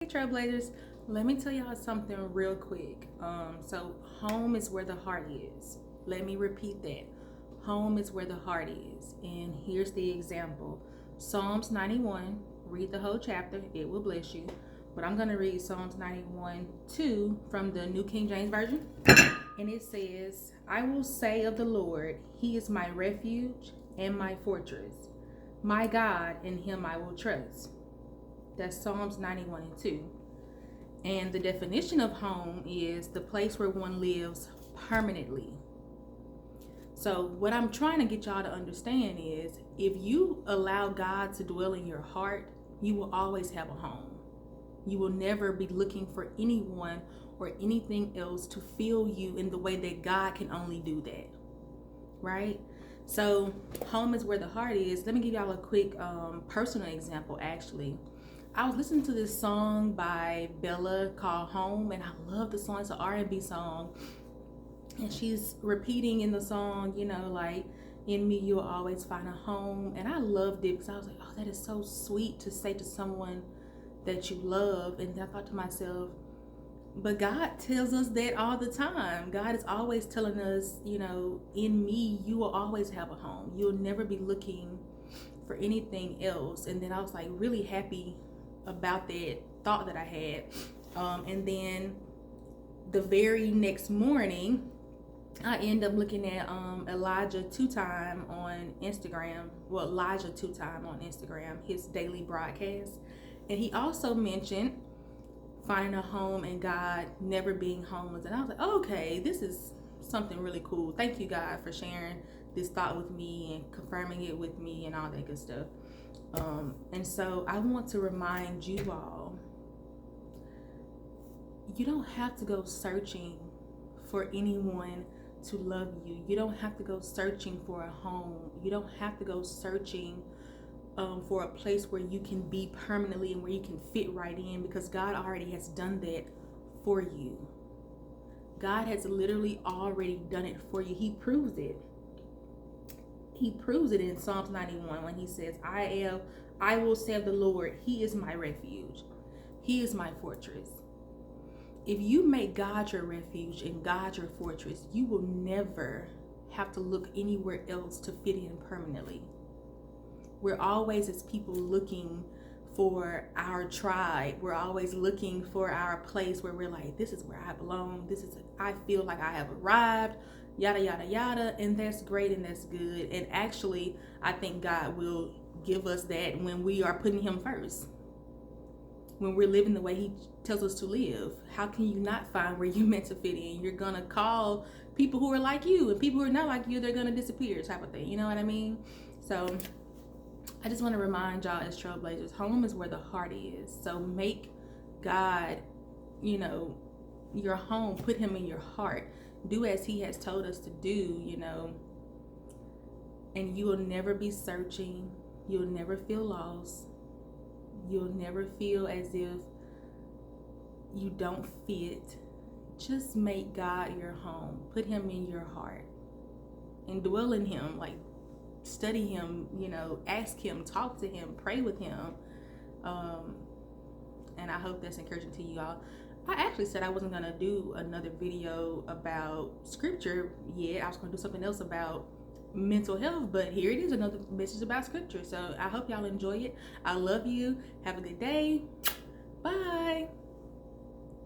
Hey Trailblazers, let me tell y'all something real quick. So home is where the heart is. Let me repeat that. Home is where the heart is. And here's the example. Psalms 91, read the whole chapter, it will bless you. But I'm going to read Psalms 91 2 from the New King James Version. And it says, I will say of the Lord, He is my refuge and my fortress. My God, in Him I will trust. That's Psalms 91 and 2. And the definition of home is the place where one lives permanently. So what I'm trying to get y'all to understand is if you allow God to dwell in your heart, you will always have a home. You will never be looking for anyone or anything else to fill you in the way that God can only do that. Right? So home is where the heart is. Let me give y'all a quick personal example actually. I was listening to this song by Bella called Home, and I love the song. It's an R&B song, and she's repeating in the song, like, in me you'll always find a home. And I loved it because I was like, oh, that is so sweet to say to someone that you love. And I thought to myself, but God tells us that all the time. God is always telling us, in me you will always have a home. You'll never be looking for anything else. And then I was like really happy about that thought that I had. And then the very next morning, I end up looking at Elijah Two Time on Instagram. Well, Elijah Two Time on Instagram, his daily broadcast. And he also mentioned finding a home and God never being homeless. And I was like, oh, okay, this is something really cool. Thank you, God, for sharing this thought with me and confirming it with me and all that good stuff. And so I want to remind you all, you don't have to go searching for anyone to love you. You don't have to go searching for a home. You don't have to go searching for a place where you can be permanently and where you can fit right in, because God already has done that for you. God has literally already done it for you. He proves it. He proves it in Psalms 91 when he says, I will say of the Lord, He is my refuge. He is my fortress. If you make God your refuge and God your fortress, you will never have to look anywhere else to fit in permanently. We're always, as people, looking for our tribe. We're always looking for our place where we're like, this is where I belong. I feel like I have arrived. Yada, yada, yada. And that's great and that's good. And actually, I think God will give us that when we are putting Him first. When we're living the way He tells us to live. How can you not find where you're meant to fit in? You're going to call people who are like you, and people who are not like you, they're going to disappear, type of thing. You know what I mean? So I just want to remind y'all as Trailblazers, home is where the heart is. So make God, your home. Put Him in your heart. Do as He has told us to do, and you will never be searching. You'll never feel lost. You'll never feel as if you don't fit. Just make God your home. Put Him in your heart and dwell in Him. Like, study Him, ask Him, talk to Him, pray with Him. And I hope that's encouraging to you all. I actually said I wasn't going to do another video about scripture yet. I was going to do something else about mental health, but here it is, another message about scripture. So I hope y'all enjoy it. I love you. Have a good day. Bye.